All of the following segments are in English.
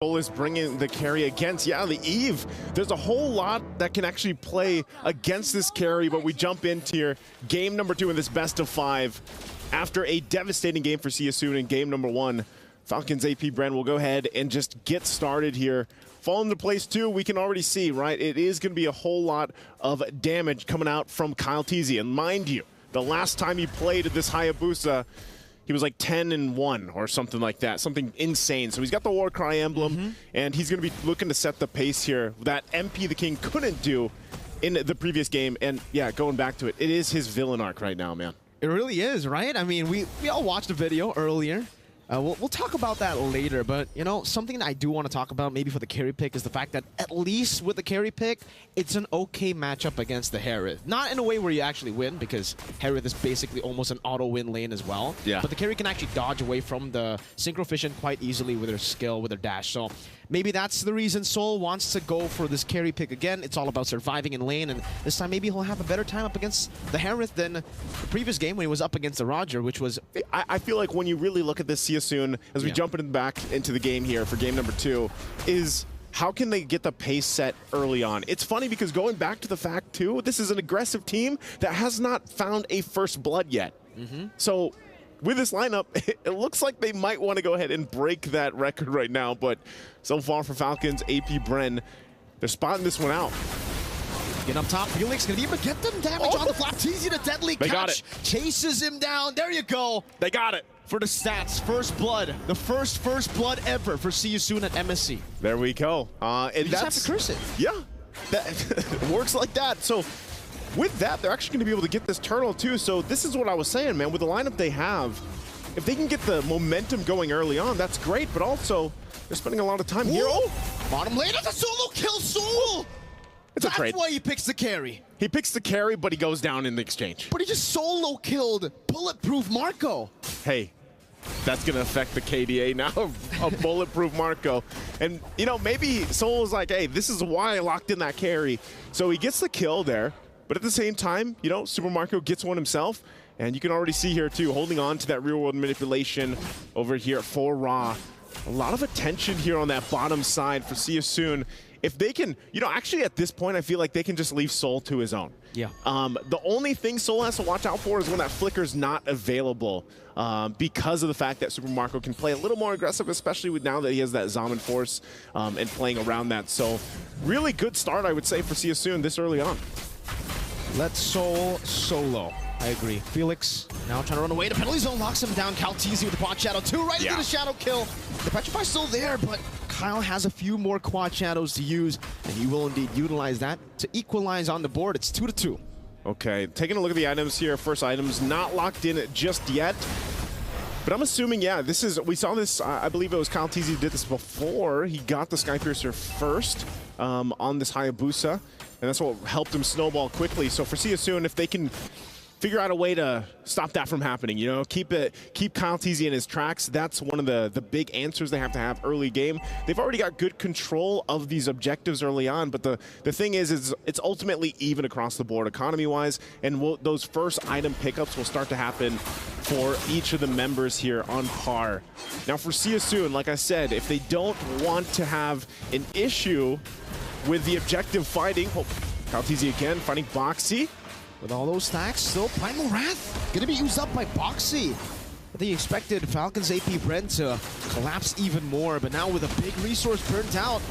Is bringing the carry against, the Eve. There's a whole lot that can actually play against this carry, but we jump into here. Game number 2 in this best of 5. After a devastating game for CSU in game number 1, Falcons APBREN will go ahead and just get started here. Fall into place 2, we can already see, right? It is going to be a whole lot of damage coming out from Kyle Teasy. And mind you, the last time he played at this Hayabusa, he was like 10-1 or something like that, something insane. So he's got the Warcry emblem, and he's going to be looking to set the pace here that MP the King couldn't do in the previous game. And yeah, going back to it, it is his villain arc right now, man. It really is, right? I mean, we all watched the video earlier. We'll talk about that later, but, you know, something that I do want to talk about maybe for the carry pick is the fact that at least with the carry pick, it's an okay matchup against the Harith. Not in a way where you actually win, because Harith is basically almost an auto-win lane as well. Yeah. But the carry can actually dodge away from the Synchro Fission quite easily with her skill, with her dash. So maybe that's the reason Soul wants to go for this carry pick again. It's all about surviving in lane, and this time maybe he'll have a better time up against the Harith than the previous game when he was up against the Roger, which was... I feel like when you really look at this soon, as we jump back into the game here for game number 2, is how can they get the pace set early on? It's funny because going back to the fact, too, this is an aggressive team that has not found a first blood yet. So with this lineup, it looks like they might want to go ahead and break that record right now. But so far for Falcons, APBREN, they're spotting this one out. Get up top, Felix gonna even get them damage on the flap. Teasy the deadly catch. Got it. Chases him down. There you go. They got it. For the stats, first blood. The first blood ever for See You Soon at MSC. There we go. And you just have to curse it. Yeah, that works like that. So with that, they're actually going to be able to get this turtle too. So this is what I was saying, man. With the lineup they have, if they can get the momentum going early on, that's great. But also, they're spending a lot of time here. Oh, bottom lane, that's a solo kill, Soul. It's a trade. That's why he picks the carry. He picks the carry, but he goes down in the exchange. But he just solo killed Bulletproof Marco. Hey, that's going to affect the KDA now of Bulletproof Marco. And, you know, maybe Soul was like, hey, this is why I locked in that carry. So he gets the kill there. But at the same time, you know, Super Marco gets one himself. And you can already see here, too, holding on to that real-world manipulation over here for Ra. A lot of attention here on that bottom side for See You Soon. If they can, you know, actually at this point, I feel like they can just leave Soul to his own. Yeah. The only thing Soul has to watch out for is when that flicker's not available, because of the fact that Super Marco can play a little more aggressive, especially with now that he has that Zaman Force and playing around that. So really good start, I would say, for See You Soon this early on. Let Soul solo. I agree. Felix now trying to run away. The penalty zone locks him down. Cal Teasy with the quad shadow 2 right into the shadow kill. The Petrify's still there, but Kyle has a few more quad shadows to use, and he will indeed utilize that to equalize on the board. It's 2-2. Okay, taking a look at the items here. First items not locked in just yet. But I'm assuming, yeah, this is, we saw this, I believe it was Kyle Teasy who did this before. He got the Skypiercer first on this Hayabusa, and that's what helped him snowball quickly. So for See You Soon, if they can figure out a way to stop that from happening, you know, keep Kyle Teasy in his tracks. That's one of the big answers they have to have early game. They've already got good control of these objectives early on, but the thing is it's ultimately even across the board economy-wise, and those first item pickups will start to happen for each of the members here on par. Now for See You Soon, like I said, if they don't want to have an issue with the objective fighting, Kyle Teasy again fighting Boxy. With all those stacks, still Primal Wrath gonna be used up by Boxy. I think he expected Falcons APBREN to collapse even more, but now with a big resource burnt out,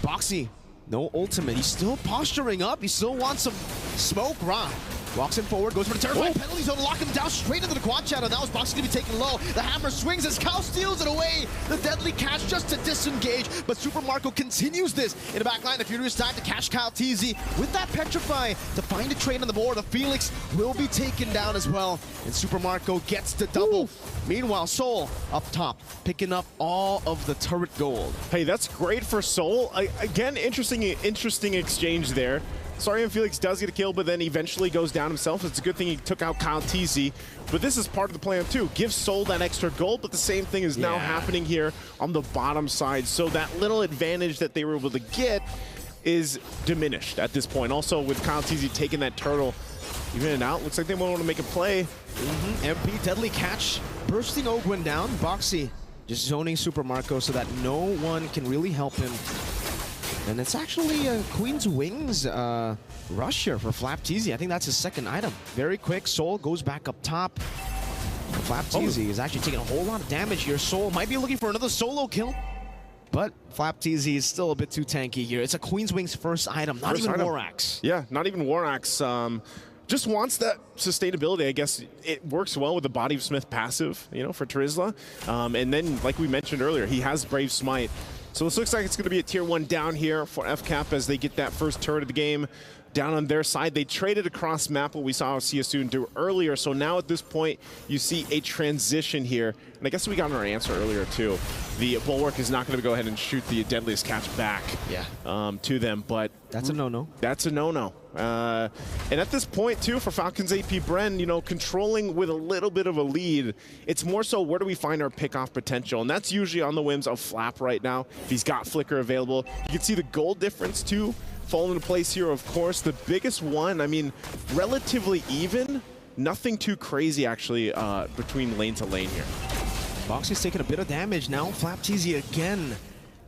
Boxy, no ultimate. He's still posturing up. He still wants some smoke. Ra walks him forward, goes for the terrifying penalty zone, lock him down straight into the quad shadow. Now is Boxy gonna be taken low. The hammer swings as Cal steals it away. The deadly catch just to disengage, but Super Marco continues this in the back line. The Furious time to catch Kyle Teasy with that Petrify to find a trade on the board. The Felix will be taken down as well, and Super Marco gets the double. Meanwhile, Soul up top, picking up all of the turret gold. Hey, that's great for Soul. Again, interesting exchange there. Sorry if Felix does get a kill, but then eventually goes down himself. It's a good thing he took out Kyle Teasy. But this is part of the plan too. Give Soul that extra gold, but the same thing is now happening here on the bottom side. So that little advantage that they were able to get is diminished at this point. Also with Kyle Teasy taking that turtle, even it out, looks like they want to make a play. MP, deadly catch, bursting Ogwin down. Boxy just zoning Super Marco so that no one can really help him. And it's actually a Queen's Wings rush here for Flapteezy. I think that's his second item. Very quick. Soul goes back up top. Flapteezy is actually taking a whole lot of damage here. Soul might be looking for another solo kill, but Flapteezy is still a bit too tanky here. It's a Queen's Wings first item, not even War Axe. Yeah, not even War Axe. Just wants that sustainability. I guess it works well with the Body of Smith passive, you know, for Trizla. And then, like we mentioned earlier, he has Brave Smite. So this looks like it's going to be a tier 1 down here for FCAP as they get that first turret of the game down on their side. They traded across map, what we saw Siasoon do earlier. So now at this point, you see a transition here. And I guess we got our answer earlier too. The Bulwark is not going to go ahead and shoot the Deadliest Catch back to them, but that's a no-no. That's a no-no. And at this point too, for Falcons APBREN, you know, controlling with a little bit of a lead, it's more so where do we find our pick-off potential? And that's usually on the whims of Flap right now. If he's got Flicker available, you can see the gold difference too fall into place here, of course. The biggest one, I mean, relatively even. Nothing too crazy, actually, between lane to lane here. Boxy's taking a bit of damage now. Flapteezy again.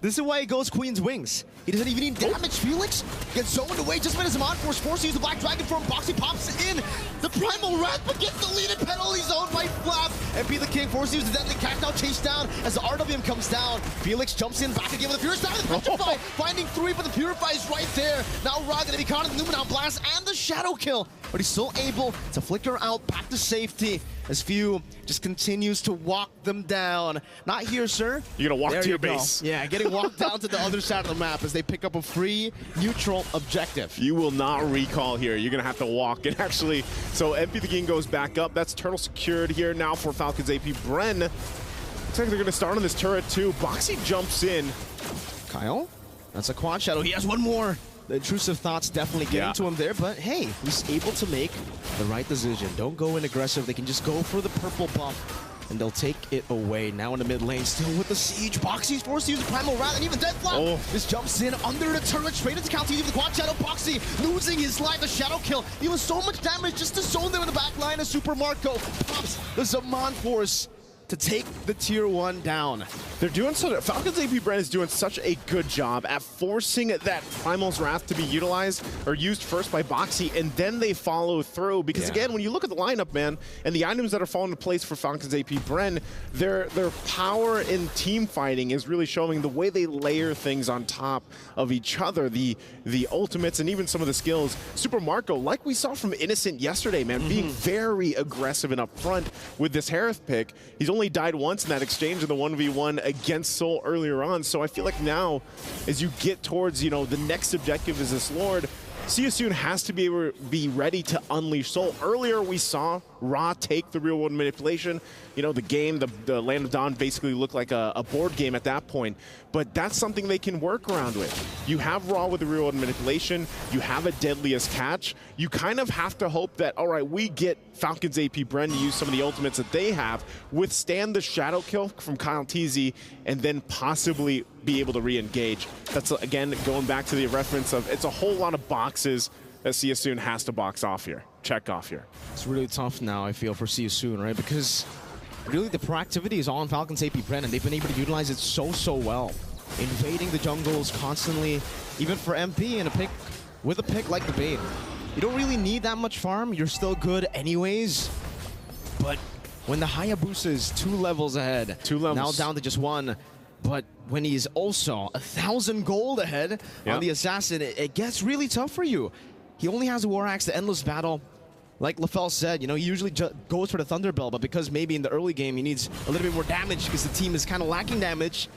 This is why he goes Queen's Wings. He doesn't even need damage. Felix gets zoned away just by his Mod Force, forced to use the Black Dragon form. Boxy pops in the Primal Wrath, but gets deleted. Penalty zoned by Flap. And Be the King forced to use the Deadly Catch, now chased down as the RWM comes down. Felix jumps in back again with the Purify. The Petrify finding 3, but the Purify is right there. Now Ra gonna be caught in the Numenal Blast and the Shadow Kill, but he's still able to flicker out back to safety as Few just continues to walk them down. Not here, sir. You're gonna walk to your base. Yeah, getting walked down to the other side of the map as they pick up a free neutral objective. You will not recall here. You're gonna have to walk. And actually, so MP the King goes back up. That's turtle secured here now for Falcons APBREN. Looks like they're gonna start on this turret too. Boxy jumps in. Kyle, that's a quad shadow. He has one more. The intrusive thoughts definitely getting to him there, but hey, he's able to make the right decision. Don't go in aggressive. They can just go for the purple buff, and they'll take it away. Now in the mid lane, still with the siege. Boxy's forced to use the Primal Wrath, and even Deadflap just jumps in under the turret, straight into Cal TV with the quad shadow. Boxy losing his life, the shadow kill. He was so much damage just to zone them in the back line as Super Marco pops the Zaman Force to take the tier 1 down. They're doing so. Falcons APBREN is doing such a good job at forcing that Primal's Wrath to be utilized or used first by Boxy, and then they follow through. Because again, when you look at the lineup, man, and the items that are falling into place for Falcons APBREN, their power in team fighting is really showing the way they layer things on top of each other. The ultimates and even some of the skills. Super Marco, like we saw from Innocent yesterday, man, being very aggressive and upfront with this Harith pick. He's only died once in that exchange in the 1v1 against Soul earlier on, so I feel like now, as you get towards, you know, the next objective is this Lord, Siasoon has to be ready to unleash Soul. Earlier, we saw Ra take the real-world manipulation. You know, the game, the Land of Dawn basically looked like a board game at that point, but that's something they can work around with. You have Ra with the real-world manipulation. You have a Deadliest Catch. You kind of have to hope that, all right, we get Falcons APBREN to use some of the ultimates that they have, withstand the Shadow Kill from Kyle TZ, and then possibly be able to re-engage. That's, again, going back to the reference of it's a whole lot of boxes that Siasoon has to box off here, check off here. It's really tough now, I feel, for Siasoon, right? Because really the proactivity is all on Falcons APBREN, and they've been able to utilize it so well. Invading the jungles constantly, even for MP and with a pick like the Bane. You don't really need that much farm, you're still good anyways. But when the Hayabusa is 2 levels ahead, 2 levels. now down to just 1, but when he's also 1,000 gold ahead on the Assassin, it gets really tough for you. He only has a War Axe, the Endless Battle. Like LaFell said, you know, he usually goes for the Thunderbell, but because maybe in the early game he needs a little bit more damage because the team is kind of lacking damage,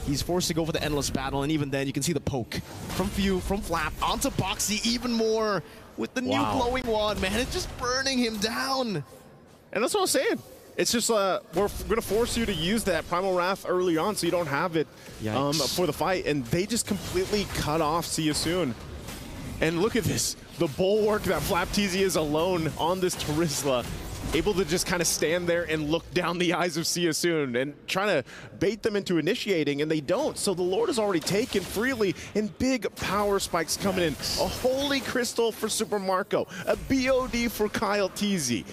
he's forced to go for the Endless Battle, and even then you can see the poke from Few, from Flap, onto Boxy even more with the new glowing wand, man. It's just burning him down. And that's what I'm saying. It's just, we're going to force you to use that Primal Wrath early on so you don't have it for the fight. And they just completely cut off Siasoon. And look at this. The bulwark that Flapteezy is alone on this Trizla, able to just kind of stand there and look down the eyes of Siasoon and trying to bait them into initiating, and they don't. So the Lord is already taken freely, and big power spikes coming in. A Holy Crystal for Super Marco, a BOD for Kyle TZ.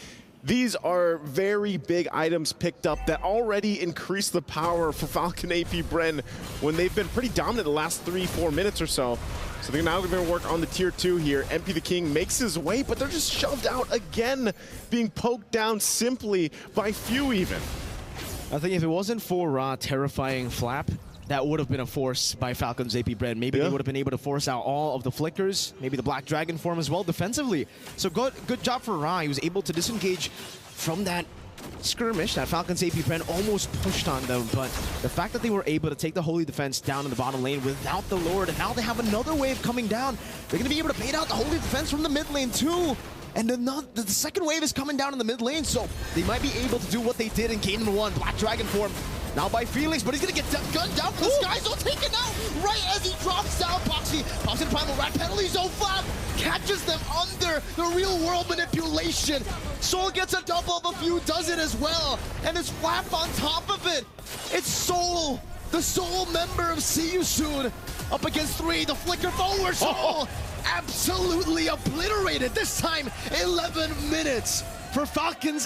These are very big items picked up that already increase the power for Falcon APBREN when they've been pretty dominant the last 3-4 minutes or so. So they're now going to work on the tier 2 here. MP the King makes his way, but they're just shoved out again, being poked down simply by few even. I think if it wasn't for terrifying Flap, that would have been a force by Falcon's APBREN. Maybe they would have been able to force out all of the flickers, maybe the Black Dragon form as well defensively. So good job for Ra. He was able to disengage from that skirmish that Falcon's APBREN almost pushed on them, but the fact that they were able to take the Holy Defense down in the bottom lane without the Lord, and now they have another wave coming down, they're going to be able to bait out the Holy Defense from the mid lane too. And the second wave is coming down in the mid lane, so they might be able to do what they did in game number 1, Black Dragon form. Now by Felix, but he's gonna get gunned down. The Sky's all taken out right as he drops down. Boxy pops in Primal Rat, penalty zone Flap, catches them under the real world manipulation. Soul gets a double, but Few does it as well. And it's Flap on top of it. It's Soul, the Soul member of See You Soon, up against 3, the flicker forward. Soul absolutely obliterated. This time, 11 minutes for Falcon's